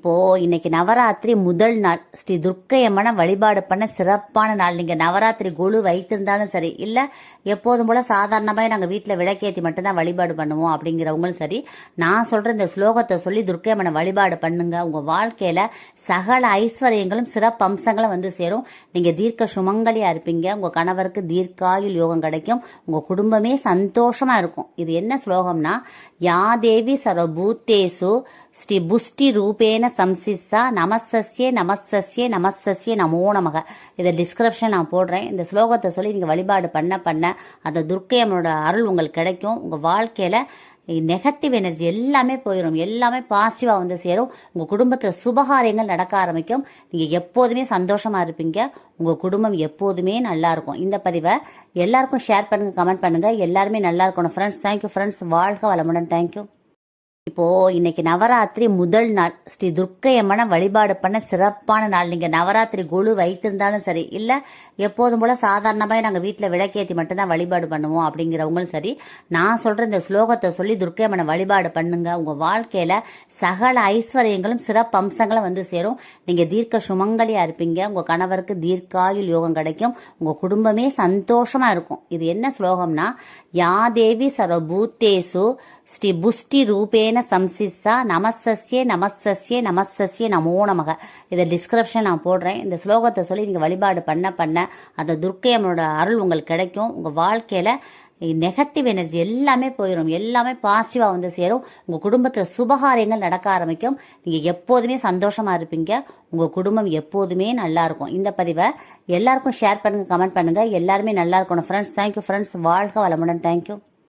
இப்போ இன்னைக்கு நவராத்திரி முதல் நாள். ஸ்ரீ துர்க்கை அம்மனை வழிபாடு பண்ண சிறப்பான நாள். நீங்க நவராத்திரி கொலு வைத்திருந்தாலும் சரி, இல்ல எப்போதும் போல சாதாரணமாக நாங்கள் வீட்டில் விளக்கேற்றி மட்டும்தான் வழிபாடு பண்ணுவோம் அப்படிங்கிறவங்களும் சரி, நான் சொல்ற இந்த ஸ்லோகத்தை சொல்லி துர்க்கை அம்மனை வழிபாடு பண்ணுங்க. உங்க வாழ்க்கையில சகல ஐஸ்வர்யங்களும் சிறப்பு அம்சங்களும் வந்து சேரும். நீங்க தீர்க்க சுமங்கலியா இருப்பீங்க. உங்க கணவருக்கு தீர்க்காயுள் யோகம் கிடைக்கும். உங்க குடும்பமே சந்தோஷமா இருக்கும். இது என்ன ஸ்லோகம்னா, யா தேவி சர்வபூத்தேசு ஸ்ரீ புஷ்டி ரூபேன சம்சிஸ்ஸா நமசஸ்யே நமசஸ்யே நமசஸ்யே நமோ நமக. இதை டிஸ்கிரிப்ஷன் நான் போடுறேன். இந்த ஸ்லோகத்தை சொல்லி நீங்கள் வழிபாடு பண்ண பண்ண அந்த துர்க்கை அம்மனோட அருள் உங்களுக்கு கிடைக்கும். உங்கள் வாழ்க்கையில் நெகட்டிவ் எனர்ஜி எல்லாமே போயிடும். எல்லாமே பாசிட்டிவாக வந்து சேரும். உங்கள் குடும்பத்தில் சுபகாரியங்கள் நடக்க ஆரம்பிக்கும். நீங்கள் எப்போதுமே சந்தோஷமாக இருப்பீங்க. உங்கள் குடும்பம் எப்போதுமே நல்லா இருக்கும். இந்த பதிவை எல்லாருக்கும் ஷேர் பண்ணுங்கள், கமெண்ட் பண்ணுங்கள். எல்லாருமே நல்லா இருக்கணும் ஃப்ரெண்ட்ஸ். Thank you friends. வாழ்க வளமுடன். தேங்க்யூ. இப்போ இன்னைக்கு நவராத்திரி முதல் நாள். ஸ்ரீ துர்க்கை அம்மனை வழிபாடு பண்ண சிறப்பான நாள். நீங்க நவராத்திரி கொலு வைத்திருந்தாலும் சரி, இல்ல எப்போதும் போல சாதாரணமாக நாங்கள் வீட்டில் விளக்கேற்றி மட்டும்தான் வழிபாடு பண்ணுவோம் அப்படிங்கிறவங்களும் சரி, நான் சொல்ற இந்த ஸ்லோகத்தை சொல்லி துர்க்கை அம்மனை வழிபாடு பண்ணுங்க. உங்க வாழ்க்கையில சகல ஐஸ்வர்யங்களும் சிறப்பு அம்சங்களும் வந்து சேரும். நீங்க தீர்க்க சுமங்கலியா இருப்பீங்க. உங்க கணவருக்கு தீர்க்காயுள் யோகம் கிடைக்கும். உங்க குடும்பமே சந்தோஷமா இருக்கும். இது என்ன ஸ்லோகம்னா, யா தேவி சர்வபூத்தேசு ஸ்ரீ புஷ்டி ரூபேன சம்சிஸ்ஸா நமசஸ்யே நமசஸ்யே நமசஸ்யே நமோ நமக. இதை டிஸ்கிரிப்ஷன் நான் போடுறேன். இந்த ஸ்லோகத்தை சொல்லி நீங்கள் வழிபாடு பண்ண பண்ண அந்த துர்க்கை அம்மனோட அருள் உங்களுக்கு கிடைக்கும். உங்கள் வாழ்க்கையில் நெகட்டிவ் எனர்ஜி எல்லாமே போயிடும். எல்லாமே பாசிட்டிவாக வந்து சேரும். உங்கள் குடும்பத்தில் சுபகாரியங்கள் நடக்க ஆரம்பிக்கும். நீங்கள் எப்போதுமே சந்தோஷமாக இருப்பீங்க. உங்கள் குடும்பம் எப்போதுமே நல்லா இருக்கும். இந்த பதிவை எல்லாருக்கும் ஷேர் பண்ணுங்கள், கமெண்ட் பண்ணுங்கள். எல்லாருமே நல்லா இருக்கணும் ஃப்ரெண்ட்ஸ். Thank you friends. வாழ்க வளமுடன். தேங்க்யூ.